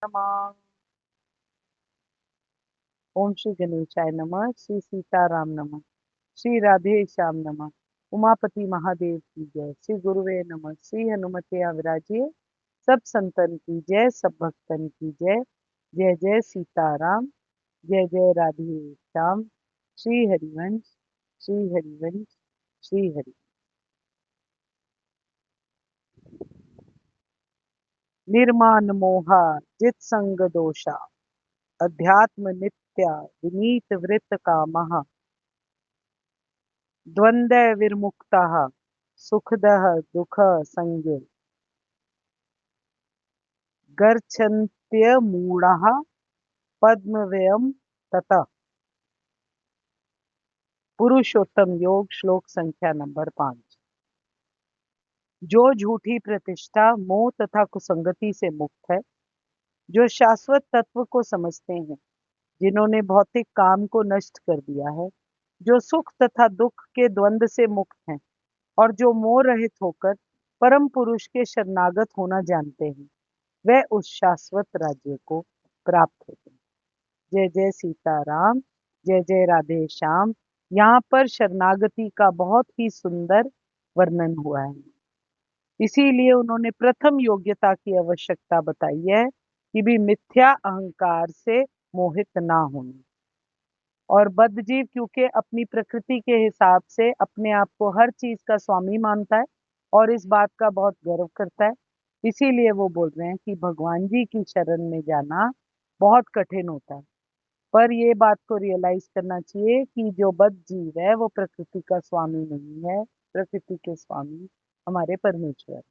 नमः। ओम श्री गणेशाय नमः। श्री सीताराम नमः। श्री राधे श्याम नमः। उमापति महादेव की जय। श्री गुरुवे नमः। श्री हनुमते विराजिए। सब संतन की जय, सब भक्तन की जय। जय जय सीताराम। जय जय राधे श्याम। श्री हरिवंश, श्री हरिवंश, श्री हरि। निर्माण मोहा जित संग दोषा, अध्यात्म नित्या विनीत वृत कामः, द्वंद्व विर्मुक्तः सुखदः दुःख संज्ञ, गच्छन्त्यमूढ़ः पद्मव्ययम् ततः। पुरुषोत्तम योग श्लोक संख्या नंबर 5। जो झूठी प्रतिष्ठा मोह तथा कुसंगति से मुक्त है, जो शाश्वत तत्व को समझते हैं, जिन्होंने भौतिक काम को नष्ट कर दिया है, जो सुख तथा दुख के द्वंद्व से मुक्त हैं और जो मोह रहित होकर परम पुरुष के शरणागत होना जानते हैं, वह उस शाश्वत राज्य को प्राप्त होते हैं। जय जय सीताराम। जय जय राधे श्याम। यहाँ पर शरणागति का बहुत ही सुंदर वर्णन हुआ है। इसीलिए उन्होंने प्रथम योग्यता की आवश्यकता बताई है कि भी मिथ्या अहंकार से मोहित ना होना। और बद्धजीव क्योंकि अपनी प्रकृति के हिसाब से अपने आप को हर चीज का स्वामी मानता है और इस बात का बहुत गर्व करता है, इसीलिए वो बोल रहे हैं कि भगवान जी की शरण में जाना बहुत कठिन होता है। पर ये बात को रियलाइज करना चाहिए कि जो बद्ध जीव है वो प्रकृति का स्वामी नहीं है। प्रकृति के स्वामी हमारे परमेश्वर है।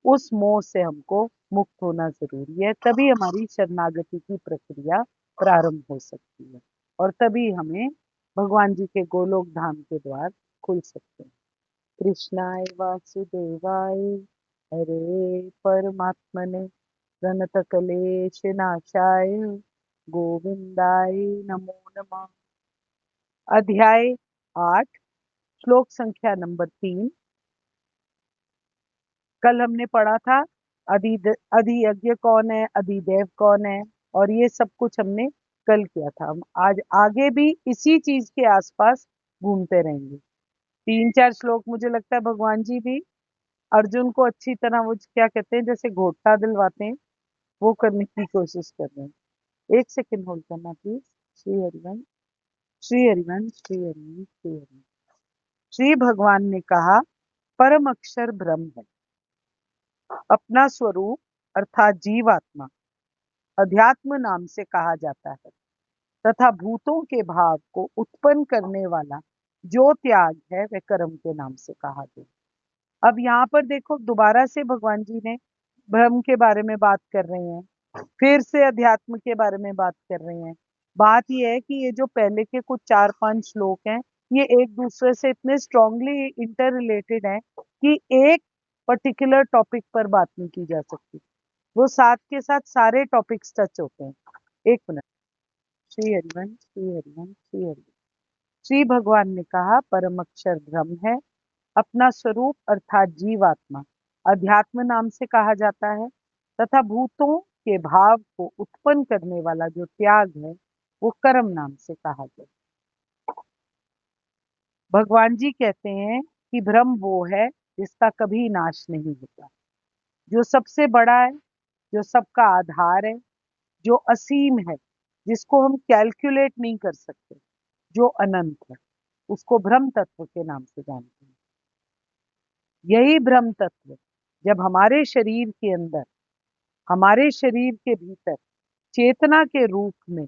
उस मोह से हमको मुक्त होना जरूरी है, तभी हमारी शरणागति की प्रक्रिया प्रारंभ हो सकती है और तभी हमें भगवान जी के गोलोक धाम के द्वार खुल सकते हैं। कृष्णाय वासुदेवाय हरे परमात्मने प्रणतकलेश नाशाय गोविंदाय नमो नमः। अध्याय 8 श्लोक संख्या नंबर 3। कल हमने पढ़ा था अधियज्ञ कौन है, अधिदेव कौन है, और ये सब कुछ हमने कल किया था। हम आज आगे भी इसी चीज के आसपास घूमते रहेंगे। 3-4 श्लोक मुझे लगता है भगवान जी भी अर्जुन को अच्छी तरह, वो क्या कहते हैं, जैसे घोटा दिलवाते हैं, वो करने की कोशिश कर रहे हैं। एक सेकंड होल्ड करना प्लीज। श्री हरिवंश, श्री हरिवंश, श्री हरिवंश, श्री हरिवंश। श्री भगवान ने कहा, परम अक्षर ब्रह्म है। अपना स्वरूप अर्थात जीवात्मा अध्यात्म नाम से कहा जाता है तथा भूतों के भाव को उत्पन्न करने वाला जो त्याग है वह कर्म के नाम से कहा गया। अब यहाँ पर देखो, दोबारा से भगवान जी ने ब्रह्म के बारे में बात कर रहे हैं, फिर से अध्यात्म के बारे में बात कर रहे हैं। बात यह है कि ये जो पहले के कुछ 4-5 श्लोक हैं, ये एक दूसरे से इतने स्ट्रांगली इंटर रिलेटेड हैं कि एक पर्टिकुलर टॉपिक पर बात नहीं की जा सकती। वो साथ के साथ सारे टॉपिक्स टच होते हैं। एक मिनट। श्री हरिवंश, श्री हरिवंश, श्री हरिवंश। श्री भगवान ने कहा, परम अक्षर ब्रह्म है। अपना स्वरूप अर्थात जीवात्मा अध्यात्म नाम से कहा जाता है तथा भूतों के भाव को उत्पन्न करने वाला जो त्याग है वो कर्म नाम से कहा गया। भगवान जी कहते हैं कि ब्रह्म वो है जिसका कभी नाश नहीं होता, जो सबसे बड़ा है, जो सबका आधार है, जो असीम है, जिसको हम कैलकुलेट नहीं कर सकते, जो अनंत है, उसको ब्रह्म तत्व के नाम से जानते हैं। यही ब्रह्म तत्व जब हमारे शरीर के अंदर, हमारे शरीर के भीतर चेतना के रूप में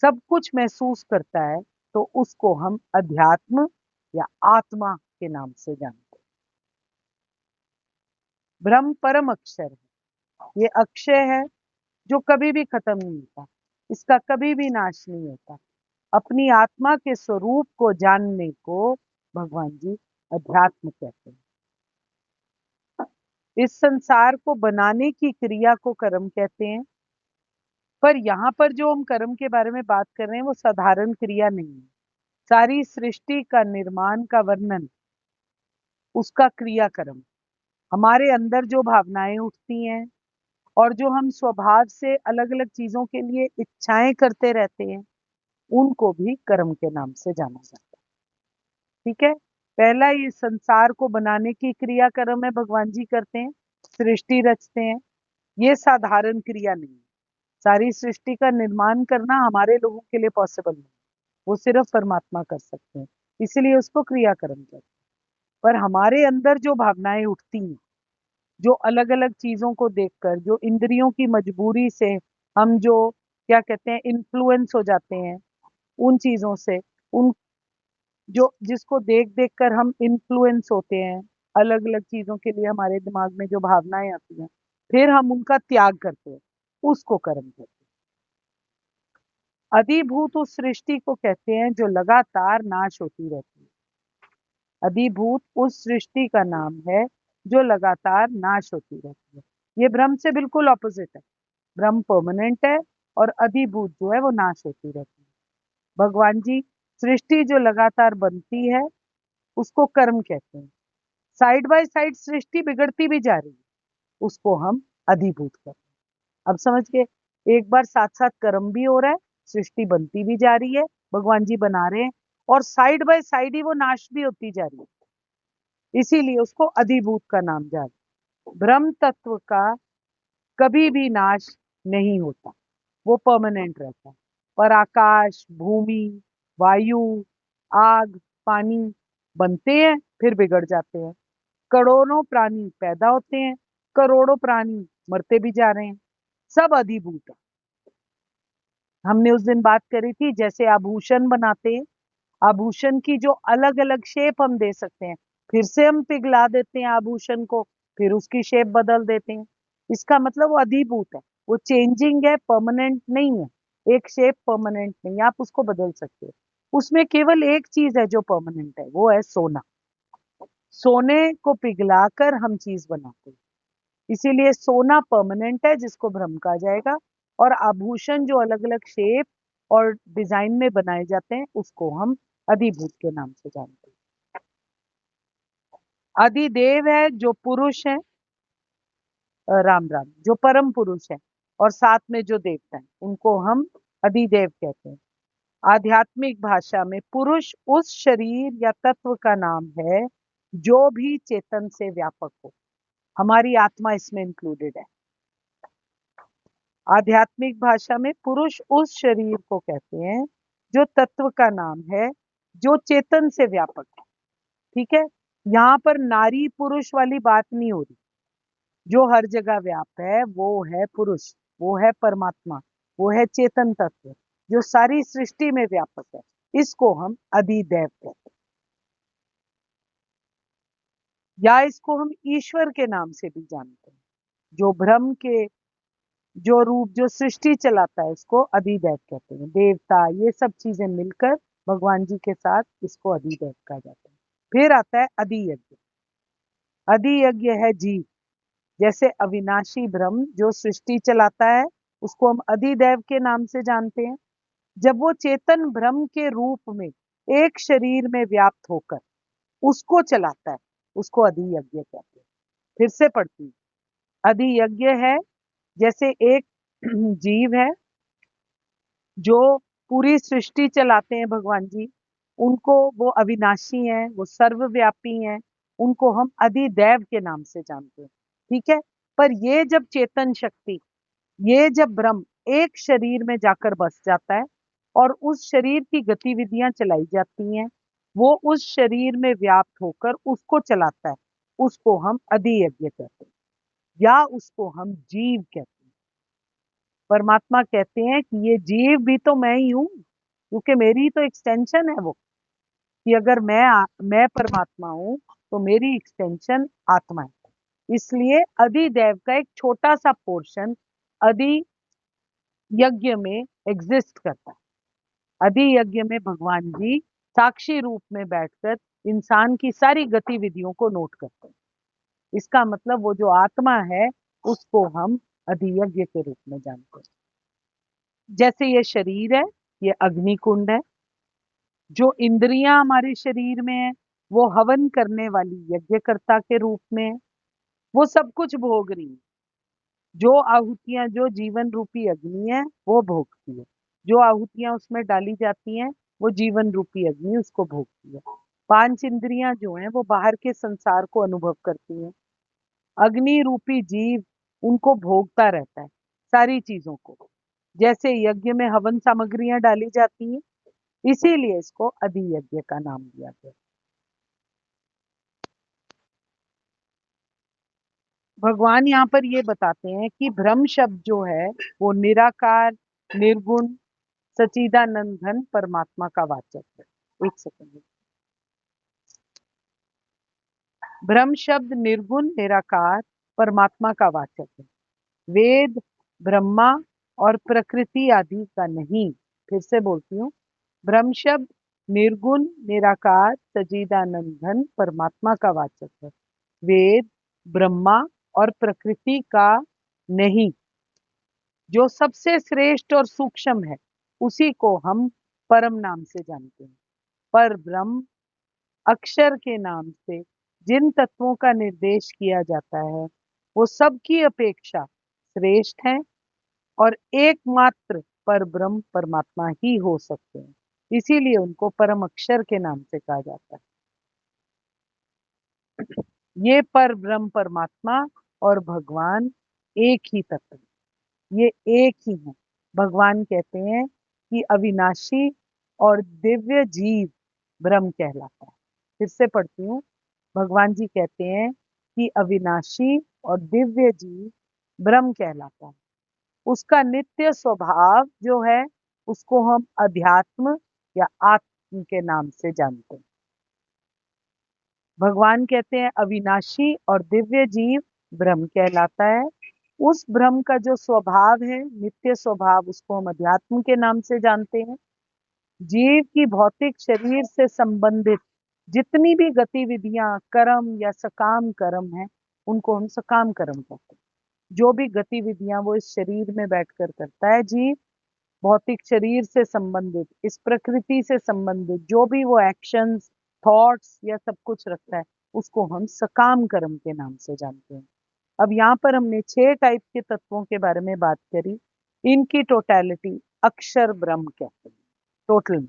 सब कुछ महसूस करता है, तो उसको हम अध्यात्म या आत्मा के नाम से जानते हैं। ब्रह्म परम अक्षर है। ये अक्षय है जो कभी भी खत्म नहीं होता, इसका कभी भी नाश नहीं होता। अपनी आत्मा के स्वरूप को जानने को भगवान जी अध्यात्म कहते हैं। इस संसार को बनाने की क्रिया को कर्म कहते हैं। पर यहाँ पर जो हम कर्म के बारे में बात कर रहे हैं वो साधारण क्रिया नहीं है। सारी सृष्टि का निर्माण का वर्णन उसका क्रिया कर्म। हमारे अंदर जो भावनाएं उठती हैं, और जो हम स्वभाव से अलग अलग चीजों के लिए इच्छाएं करते रहते हैं, उनको भी कर्म के नाम से जाना जाता है। ठीक है। पहला, ये संसार को बनाने की क्रिया कर्म है, भगवान जी करते हैं, सृष्टि रचते हैं। ये साधारण क्रिया नहीं है। सारी सृष्टि का निर्माण करना हमारे लोगों के लिए पॉसिबल नहीं, वो सिर्फ परमात्मा कर सकते हैं, इसलिए उसको क्रिया कर्म कहते हैं। पर हमारे अंदर जो भावनाएं उठती हैं, जो अलग अलग चीजों को देखकर, जो इंद्रियों की मजबूरी से हम जो क्या कहते हैं इन्फ्लुएंस हो जाते हैं उन चीजों से, उन जो जिसको देख देख कर हम इन्फ्लुएंस होते हैं, अलग अलग चीजों के लिए हमारे दिमाग में जो भावनाएं आती हैं, फिर हम उनका त्याग करते हैं, उसको कर्म कहते हैं। अधिभूत उस सृष्टि को कहते हैं जो लगातार नाश होती रहती है। अधिभूत उस सृष्टि का नाम है जो लगातार नाश होती रहती है। ये ब्रह्म से बिल्कुल ऑपोजिट है। ब्रह्म परमानेंट है और अधिभूत जो है वो नाश होती रहती है। भगवान जी, सृष्टि जो लगातार बनती है उसको कर्म कहते हैं। साइड बाय साइड सृष्टि बिगड़ती भी जा रही है, उसको हम अधिभूत कहते हैं। अब समझ के, एक बार साथ साथ कर्म भी हो रहा है, सृष्टि बनती भी जा रही है, भगवान जी बना रहे हैं, और साइड बाय साइड ही वो नाश भी होती जा रही है, इसीलिए उसको अधिभूत का नाम जा रहा है। ब्रह्म तत्व का कभी भी नाश नहीं होता, वो परमानेंट रहता है। पर आकाश, भूमि, वायु, आग, पानी बनते हैं फिर बिगड़ जाते हैं। करोड़ों प्राणी पैदा होते हैं, करोड़ों प्राणी मरते भी जा रहे हैं, सब अधिभूत है। हमने उस दिन बात करी थी, जैसे आभूषण बनाते हैं, आभूषण की जो अलग अलग शेप हम दे सकते हैं, फिर से हम पिघला देते हैं आभूषण को, फिर उसकी शेप बदल देते हैं। इसका मतलब वो अधिभूत है, वो चेंजिंग है, परमानेंट नहीं है। एक शेप परमानेंट नहीं है, आप उसको बदल सकते हो। उसमें केवल एक चीज है जो परमानेंट है, वो है सोना। सोने को पिघलाकर हम चीज बनाते हैं, इसीलिए सोना परमानेंट है, जिसको ब्रह्म कहा जाएगा। और आभूषण जो अलग अलग शेप और डिजाइन में बनाए जाते हैं, उसको हम अधिभूत के नाम से जानते हैं। अधिदेव है जो पुरुष है, राम राम, जो परम पुरुष है, और साथ में जो देवता है, उनको हम अधिदेव कहते हैं। आध्यात्मिक भाषा में पुरुष उस शरीर या तत्व का नाम है जो भी चेतन से व्यापक हो। हमारी आत्मा इसमें इंक्लूडेड है। आध्यात्मिक भाषा में पुरुष उस शरीर को कहते हैं जो तत्व का नाम है, जो चेतन से व्यापक है। ठीक है। यहाँ पर नारी पुरुष वाली बात नहीं हो रही। जो हर जगह व्याप्त है वो है पुरुष, वो है परमात्मा, वो है चेतन तत्व जो सारी सृष्टि में व्यापक है। इसको हम अधिदैव कहते हैं, या इसको हम ईश्वर के नाम से भी जानते हैं। जो ब्रह्म के जो रूप, जो सृष्टि चलाता है, इसको अधिदैव कहते हैं। देवता, ये सब चीजें मिलकर भगवान जी के साथ इसको अधिदैव कहा जाता है। फिर आता है अधियज्ञ। अधियज्ञ है जीव। जैसे अविनाशी ब्रह्म जो सृष्टि चलाता है, उसको हम अधिदैव के नाम से जानते हैं। जब वो चेतन ब्रह्म के रूप में एक शरीर में व्याप्त होकर उसको चलाता है, उसको अधियज्ञ कहते हैं। फिर से पढ़ती हूँ। अधियज्ञ है जैसे एक जीव है जो पूरी सृष्टि चलाते हैं भगवान जी, उनको, वो अविनाशी हैं, वो सर्वव्यापी हैं, उनको हम अधिदैव के नाम से जानते हैं। ठीक है। पर ये जब चेतन शक्ति, ये जब ब्रह्म एक शरीर में जाकर बस जाता है और उस शरीर की गतिविधियां चलाई जाती हैं, वो उस शरीर में व्याप्त होकर उसको चलाता है, उसको हम अधियज्ञ कहते हैं, या उसको हम जीव कहते हैं। परमात्मा कहते हैं कि ये जीव भी तो मैं ही हूँ, क्योंकि मेरी ही तो एक्सटेंशन है वो, कि अगर मैं परमात्मा हूँ तो मेरी एक्सटेंशन आत्मा है। इसलिए अधिदैव का एक छोटा सा पोर्शन अधि यज्ञ में एग्जिस्ट करता है। अधि यज्ञ में भगवान जी साक्षी रूप में बैठकर इंसान की सारी गतिविधियों को नोट करते हैं। इसका मतलब वो जो आत्मा है उसको हम अधियज्ञ के रूप में जानते हैं। जैसे ये शरीर है, ये अग्नि कुंड है। जो इंद्रियां हमारे शरीर में है, वो हवन करने वाली यज्ञकर्ता के रूप में है। वो सब कुछ भोग रही है। जो आहुतियां, जो जीवन रूपी अग्नि है वो भोगती है। जो आहुतियां उसमें डाली जाती हैं वो जीवन रूपी अग्नि उसको भोगती है। पांच इंद्रियां जो हैं वो बाहर के संसार को अनुभव करती हैं। अग्नि रूपी जीव उनको भोगता रहता है, सारी चीजों को। जैसे यज्ञ में हवन सामग्रियां डाली जाती हैं, इसीलिए इसको अधियज्ञ का नाम दिया गया। भगवान यहाँ पर ये बताते हैं कि ब्रह्म शब्द जो है वो निराकार, निर्गुण, सच्चिदानंद घन परमात्मा का वाचक है। एक सेकंड। ब्रह्म शब्द निर्गुण, निराकार, परमात्मा का वाचक है। वेद, ब्रह्मा और प्रकृति आदि का नहीं। फिर से बोलती हूँ, ब्रह्म शब्द निर्गुण, निराकार, सच्चिदानंद घन परमात्मा का वाचक है। वेद, ब्रह्मा और प्रकृति का नहीं। जो सबसे श्रेष्ठ और सूक्ष्म है उसी को हम परम नाम से जानते हैं। पर ब्रह्म अक्षर के नाम से जिन तत्वों का निर्देश किया जाता है वो सबकी अपेक्षा श्रेष्ठ हैं और एकमात्र पर ब्रह्म परमात्मा ही हो सकते हैं। इसीलिए उनको परम अक्षर के नाम से कहा जाता है। ये पर ब्रह्म परमात्मा और भगवान एक ही तत्व है। ये एक ही है। भगवान कहते हैं कि अविनाशी और दिव्य जीव ब्रह्म कहलाता है। फिर से पढ़ती हूँ। भगवान जी कहते हैं कि अविनाशी और दिव्य जीव ब्रह्म कहलाता है। उसका नित्य स्वभाव जो है उसको हम अध्यात्म या आत्म के नाम से जानते हैं। भगवान कहते हैं अविनाशी और दिव्य जीव ब्रह्म कहलाता है। उस ब्रह्म का जो स्वभाव है, नित्य स्वभाव, उसको हम अध्यात्म के नाम से जानते हैं। जीव की भौतिक शरीर से संबंधित जितनी भी गतिविधियां, कर्म या सकाम कर्म है, उनको हम सकाम कर्म कहते हैं। जो भी गतिविधियां वो इस शरीर में बैठकर करता है जीव, भौतिक शरीर से संबंधित, इस प्रकृति से संबंधित जो भी वो एक्शंस, थॉट्स या सब कुछ रखता है, उसको हम सकाम कर्म के नाम से जानते हैं। अब यहाँ पर हमने 6 टाइप के तत्वों के बारे में बात करी। इनकी टोटलिटी अक्षर ब्रह्म कहते हैं। टोटल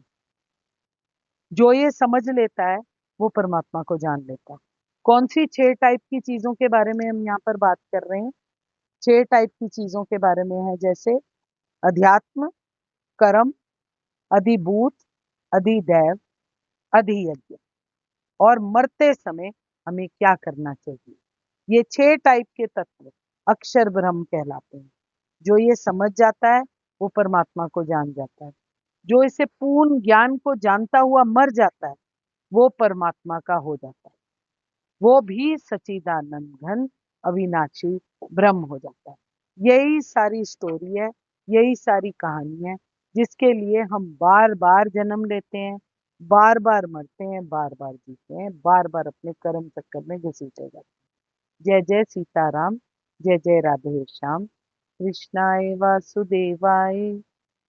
जो ये समझ लेता है वो परमात्मा को जान लेता है। कौन सी 6 टाइप की चीजों के बारे में हम यहाँ पर बात कर रहे हैं? 6 टाइप की चीजों के बारे में है, जैसे अध्यात्म, कर्म, अधिभूत, अधिदैव, अधियज्ञ, और मरते समय हमें क्या करना चाहिए। ये 6 टाइप के तत्व अक्षर ब्रह्म कहलाते हैं। जो ये समझ जाता है वो परमात्मा को जान जाता है। जो इसे पूर्ण ज्ञान को जानता हुआ मर जाता है वो परमात्मा का हो जाता है। वो भी सच्चिदानंद घन अविनाशी ब्रह्म हो जाता है। यही सारी स्टोरी है, यही सारी कहानी है जिसके लिए हम बार बार जन्म लेते हैं, बार बार मरते हैं, बार बार जीते हैं, बार बार अपने कर्म चक्कर में घसीटे जाते हैं। जय जय सीताराम, जय जय राधे श्याम। कृष्णाय वासुदेवाय,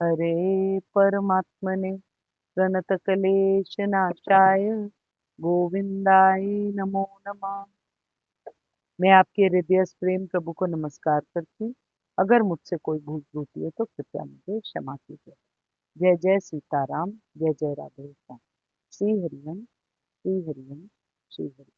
हरे परमात्मने, प्रणतक्लेशनाशाय, गोविंदाय नमो नमः। मैं आपके हृदय प्रेम प्रभु को नमस्कार करती हूँ। अगर मुझसे कोई भूल त्रुटि है तो कृपया मुझे क्षमा कीजिए। जय जय सीताराम, जय जय राधे श्याम। श्री हरिओम, श्री हरिओम, श्री हरि।